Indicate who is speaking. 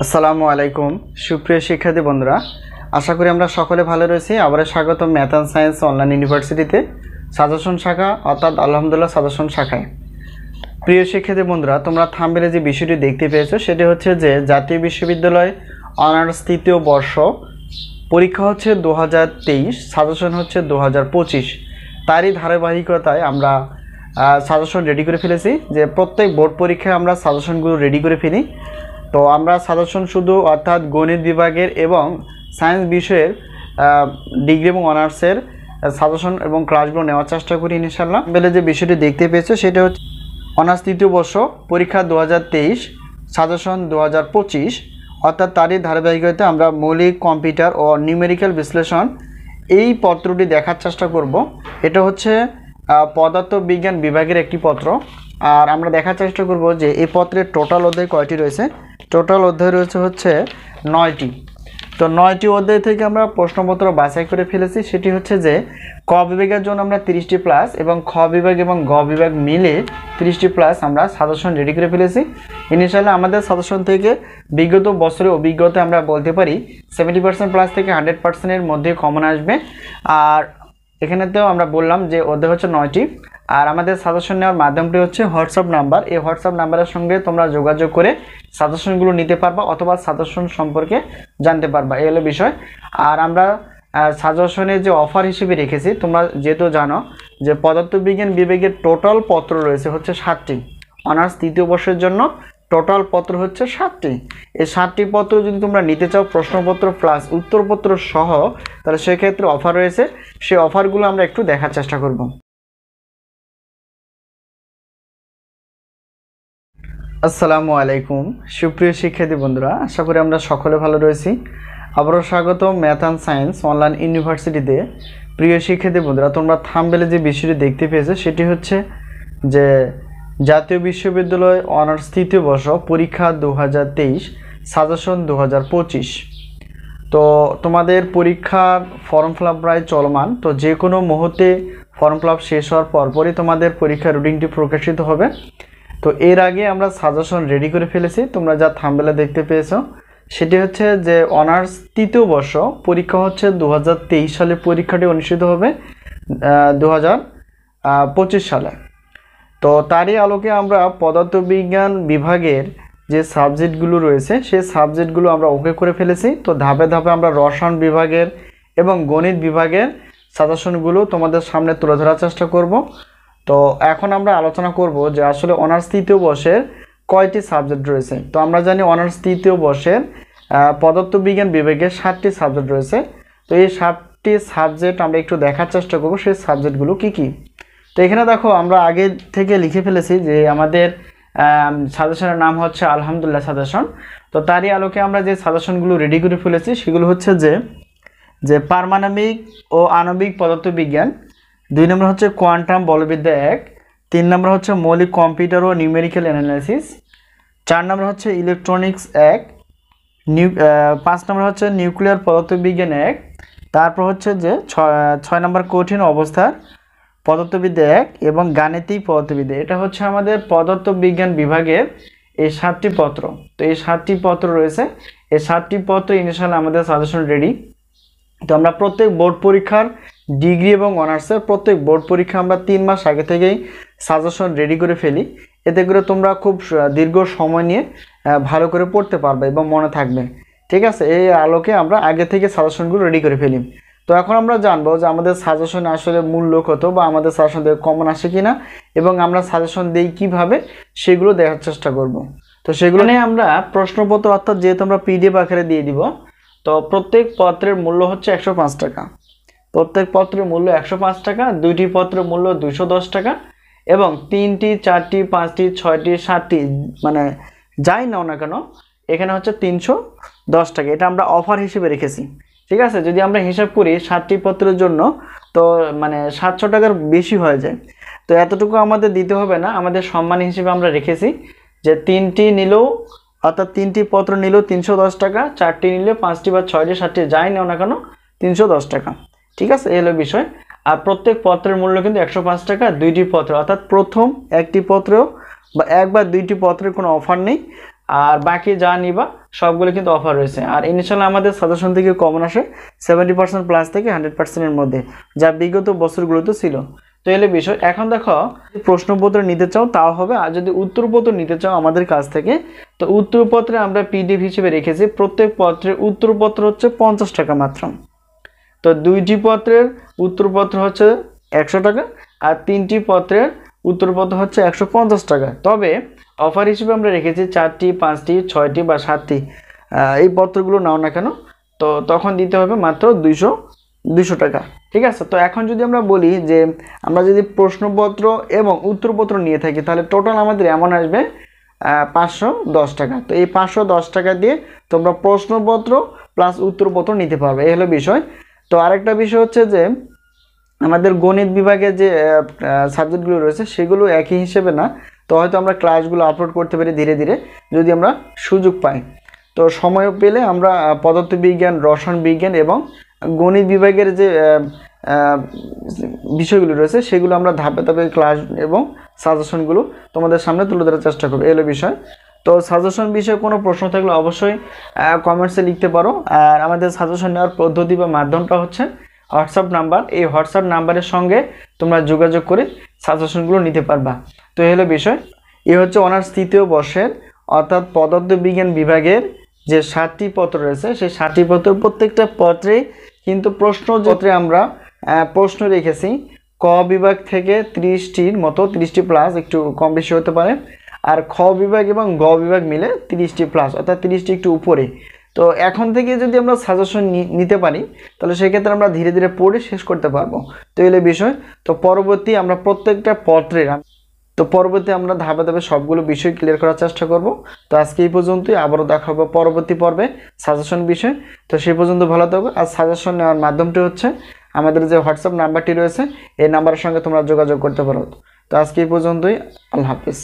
Speaker 1: আসসালামু আলাইকুম সুপ্রিয় শিক্ষার্থী বন্ধুরা, আশা করি আমরা সকলে ভালো রয়েছি। আবার স্বাগত ম্যাথ অ্যান্ড সায়েন্স অনলাইন ইউনিভার্সিটিতে সাজেশন শাখা অর্থাৎ আলহামদুলিল্লাহ সাজেশন শাখায়। প্রিয় শিক্ষার্থী বন্ধুরা, তোমরা থাম্বনেলে যে বিষয়টি দেখতে পেয়েছো সেটি হচ্ছে যে জাতীয় বিশ্ববিদ্যালয় অনার্স তৃতীয় বর্ষ পরীক্ষা হচ্ছে 2023, সাজেশন হচ্ছে 2025। তারই ধারাবাহিকতায় আমরা সাজেশন রেডি করে ফেলেছি যে প্রত্যেক বোর্ড পরীক্ষায় আমরা সাজেশনগুলো রেডি করে ফেলি। তো আমরা সাজেশন শুধু অর্থাৎ গণিত বিভাগের এবং সায়েন্স বিষয়ের ডিগ্রি এবং অনার্সের সাজেশন এবং ক্লাসগুলো নেওয়ার চেষ্টা করি ইনশাআল্লাহ। বেলে যে বিষয়টি দেখতে পেয়েছো সেটা হচ্ছে অনার্স তৃতীয় বর্ষ পরীক্ষা 2023, সাজেশন 2025, অর্থাৎ তারই ধারাবাহিকতায় আমরা মৌলিক কম্পিউটার ও নিউমেরিক্যাল বিশ্লেষণ এই পত্রটি দেখার চেষ্টা করব। এটা হচ্ছে পদার্থবিজ্ঞান বিভাগের একটি পত্র। আর আমরা দেখার চেষ্টা করব যে এই পত্রের টোটাল অধ্যায় কয়টি রয়েছে। টোটাল অধ্যায় রয়েছে হচ্ছে 9টি। তো 9টি অধ্যায় থেকে আমরা প্রশ্নপত্র বাছাই করে ফেলেছি। সেটি হচ্ছে যে ক বিভাগের জন্য আমরা 30টি প্লাস এবং খ বিভাগ এবং গ বিভাগ মিলে 30টি প্লাস আমরা সাজেশন রেডি করে ফেলেছি। ইনিশিয়ালি আমাদের সাজেশন থেকে বিগত বছরের অভিজ্ঞতা আমরা বলতে পারি 70% প্লাস থেকে 100%-এর মধ্যে কমন আসবে। আর এখানেতেও আমরা বললাম যে অধ্যায় হচ্ছে 9টি। আর আমাদের সাজেশন নেওয়ার মাধ্যমটি হচ্ছে হোয়াটসঅ্যাপ নাম্বার। এই হোয়াটসঅ্যাপ নাম্বারের সঙ্গে তোমরা যোগাযোগ করে সাজেশনগুলো নিতে পারবা অথবা সাজেশন সম্পর্কে জানতে পারবা, এই হলো বিষয়। আর আমরা সাজেশনের যে অফার হিসেবে রেখেছি, তোমরা যেহেতু জানো যে পদার্থবিজ্ঞান বিভাগের টোটাল পত্র রয়েছে হচ্ছে 7টি। অনার্স তৃতীয় বর্ষের জন্য টোটাল পত্র হচ্ছে 7টি। এই 7টি পত্র যদি তোমরা নিতে চাও প্রশ্নপত্র প্লাস উত্তরপত্র সহ, তাহলে সেক্ষেত্রে অফার রয়েছে। সেই অফারগুলো আমরা একটু দেখার চেষ্টা করব। আসসালামু আলাইকুম সুপ্রিয় শিক্ষার্থী বন্ধুরা, আশা করি আমরা সকলে ভালো রয়েছি। আবারও স্বাগত ম্যাথ অ্যান্ড সায়েন্স অনলাইন ইউনিভার্সিটিতে। প্রিয় শিক্ষার্থী বন্ধুরা, তোমরা থাম্বনেলে যে বিষয়টি দেখতে পেয়েছো সেটি হচ্ছে যে জাতীয় বিশ্ববিদ্যালয় অনার্স তৃতীয় বর্ষ পরীক্ষা 2023, সাজেশন 2025। তো তোমাদের পরীক্ষার ফর্ম ফিল আপ প্রায় চলমান। তো যে কোনো মুহূর্তে ফর্ম ফিল আপ শেষ হওয়ার পরপরই তোমাদের পরীক্ষার রুটিনটি প্রকাশিত হবে। তো এর আগে আমরা সাজেশন রেডি করে ফেলেছি। তোমরা যা থাম্বনেলে দেখতে পেয়েছো সেটি হচ্ছে যে অনার্স তৃতীয় বর্ষ পরীক্ষা হচ্ছে 2023 সালে পরীক্ষাটি অনুষ্ঠিত হবে 2025 সালে। তো তারই আলোকে আমরা পদার্থবিজ্ঞান বিভাগের যে সাবজেক্টগুলো রয়েছে সেই সাবজেক্টগুলো আমরা ওকে করে ফেলেছি। তো ধাপে ধাপে আমরা রসায়ন বিভাগের এবং গণিত বিভাগের সাজেশনগুলো তোমাদের সামনে তুলে ধরার চেষ্টা করব। তো এখন আমরা আলোচনা করব যে আসলে অনার্স তৃতীয় বর্ষের কয়টি সাবজেক্ট রয়েছে। তো আমরা জানি অনার্স তৃতীয় বর্ষের পদার্থবিজ্ঞান বিভাগের 7টি সাবজেক্ট রয়েছে। তো এই 7টি সাবজেক্ট আমরা একটু দেখার চেষ্টা করব সেই সাবজেক্টগুলো কি কি। তো এখানে দেখো আমরা আগে থেকে লিখে ফেলেছি যে আমাদের সাজেশনের নাম হচ্ছে আলহামদুলিল্লাহ সাজেশন। তো তারই আলোকে আমরা যে সাজেশনগুলো রেডি করে ফেলেছি সেগুলো হচ্ছে যে পারমাণবিক ও আণবিক পদার্থবিজ্ঞান, 2 নম্বর হচ্ছে কোয়ান্টাম বলবিদ্যা 1, 3 নম্বর হচ্ছে মৌলিক কম্পিউটার ও নিউমেরিক্যাল অ্যানালাইসিস, 4 নম্বর হচ্ছে ইলেকট্রনিক্স 1, 5 নম্বর হচ্ছে নিউক্লিয়ার পদার্থবিজ্ঞান 1, তারপর হচ্ছে যে 6 নম্বর কঠিন অবস্থার পদার্থবিদ্যা 1 এবং গাণিতিক পদার্থবিদ্যা। এটা হচ্ছে আমাদের পদার্থবিজ্ঞান বিভাগের এই 7টি পত্র। তো এই 7টি পত্র রয়েছে। এই 7টি পত্র ইনশাআল্লাহ আমাদের সাজেশন রেডি। তো আমরা প্রত্যেক বোর্ড পরীক্ষার ডিগ্রি এবং অনার্সের প্রত্যেক বোর্ড পরীক্ষা আমরা 3 মাস আগে থেকেই সাজেশন রেডি করে ফেলি। এতে করে তোমরা খুব দীর্ঘ সময় নিয়ে ভালো করে পড়তে পারবে এবং মনে থাকবে। ঠিক আছে, এই আলোকে আমরা আগে থেকে সাজেশনগুলো রেডি করে ফেলি। তো এখন আমরা জানবো যে আমাদের সাজেশনে আসলে মূল্য কত বা আমাদের সাজেশন থেকে কমন আসে কিনা এবং আমরা সাজেশন দিই কিভাবে সেগুলো দেখার চেষ্টা করব। তো সেগুলো নিয়ে আমরা প্রশ্নপত্র অর্থাৎ যেহেতু আমরা পিডিএফ আকারে দিয়ে দিব। তো প্রত্যেক পত্রের মূল্য হচ্ছে 105 টাকা। প্রত্যেক পত্রের মূল্য 105 টাকা, 2টি পত্রের মূল্য 210 টাকা এবং 3টি 4টি 5টি 6টি 7টি মানে যাই নাও না কেন এখানে হচ্ছে 310 টাকা। এটা আমরা অফার হিসেবে রেখেছি। ঠিক আছে, যদি আমরা হিসাব করি 7টি পত্রের জন্য তো মানে 700 টাকার বেশি হয়ে যায়। তো এতটুকু আমাদের দিতে হবে না, আমাদের সম্মান হিসেবে আমরা রেখেছি যে 3টি নিলেও অর্থাৎ 3টি পত্র নিলেও 310 টাকা, 4টি নিলে 5টি বা 6টি 7টি যাই নাও না কেন 310 টাকা। ঠিক আছে, এই হলো বিষয়। আর প্রত্যেক পত্রের মূল্য কিন্তু 105 টাকা। 2টি পত্র অর্থাৎ প্রথম একটি পত্রেও বা 1 বা 2টি পত্রের কোনো অফার নেই। আর বাকি যা নিবা সবগুলো কিন্তু অফার রয়েছে। আর ইনশাআল্লাহ আমাদের সাজেশন থেকে কমন আসে 70% প্লাস থেকে 100%-এর মধ্যে, যা বিগত বছরগুলোতে ছিল। তো এলে বিষয়। এখন দেখো, প্রশ্নপত্র নিতে চাও তাও হবে, আর যদি উত্তরপত্র নিতে চাও আমাদের কাছ থেকে, তো উত্তরপত্রে আমরা পিডিএফ হিসেবে রেখেছি। প্রত্যেক পত্রের উত্তরপত্র হচ্ছে 50 টাকা মাত্র। তো 2টি পত্রের উত্তরপত্র হচ্ছে 100 টাকা, আর 3টি পত্রের উত্তরপত্র হচ্ছে 150 টাকা। তবে অফার হিসেবে আমরা রেখেছি 4টি, 5টি, 6টি বা 7টি এই পত্রগুলো নাও না কেন, তো তখন দিতে হবে মাত্র 200 টাকা। ঠিক আছে। তো এখন যদি আমরা বলি যে আমরা যদি প্রশ্নপত্র এবং উত্তরপত্র নিয়ে থাকি, তাহলে টোটাল আমাদের এমন আসবে 510 টাকা। তো এই 510 টাকা দিয়ে তোমরা প্রশ্নপত্র প্লাস উত্তরপত্র নিতে পারবে, এই হলো বিষয়। তো আরেকটা বিষয় হচ্ছে যে আমাদের গণিত বিভাগে যে সাবজেক্টগুলো রয়েছে সেগুলো একই হিসেবে না। তো হয়তো আমরা ক্লাসগুলো আপলোড করতে পারি ধীরে ধীরে যদি আমরা সুযোগ পাই। তো সময় পেলে আমরা পদার্থবিজ্ঞান, রসায়ন বিজ্ঞান এবং গণিত বিভাগের যে বিষয়গুলো রয়েছে সেগুলো আমরা ধাপে ধাপে ক্লাস এবং সাজেশনগুলো তোমাদের সামনে তুলে ধরার চেষ্টা করবো, এলো বিষয়। তো সাজেশন বিষয়ে কোনো প্রশ্ন থাকলে অবশ্যই কমেন্টসে লিখতে পারো। আর আমাদের সাজেশন নেওয়ার পদ্ধতি বা মাধ্যমটা হচ্ছে হোয়াটসঅ্যাপ নাম্বার। এই হোয়াটসঅ্যাপ নাম্বারের সঙ্গে তোমরা যোগাযোগ করে সাজেশনগুলো নিতে পারবা। তো এই হলো বিষয়। এ হচ্ছে অনার্স 3য় বর্ষের অর্থাৎ পদার্থবিজ্ঞান বিভাগের যে 7টি পত্র রয়েছে, সেই 7টি পত্র প্রত্যেকটা পত্রেই কিন্তু প্রশ্নপত্রে আমরা প্রশ্ন রেখেছি। ক বিভাগ থেকে 30টির মতো, 30টি প্লাস, একটু কম বেশি হতে পারে। আর খ বিভাগ এবং গ বিভাগ মিলে 30টি প্লাস, অর্থাৎ 30টি একটু উপরে। তো এখন থেকে যদি আমরা সাজেশন নিতে পারি তাহলে সেক্ষেত্রে আমরা ধীরে ধীরে পড়ে শেষ করতে পারবো। তো এলে বিষয়। তো পরবর্তী আমরা প্রত্যেকটা পত্রের আমরা ধাপে ধাপে সবগুলো বিষয় ক্লিয়ার করার চেষ্টা করব। তো আজকে এই পর্যন্তই, আবারও দেখা হবে পরবর্তী পর্বে সাজেশন বিষয়। তো সেই পর্যন্ত ভালো থাকো। আর সাজেশন নেওয়ার মাধ্যমটি হচ্ছে আমাদের যে হোয়াটসঅ্যাপ নাম্বারটি রয়েছে এই নাম্বারের সঙ্গে তোমরা যোগাযোগ করতে পারো। তো আজকে এই পর্যন্তই, আল্লাহ হাফিজ।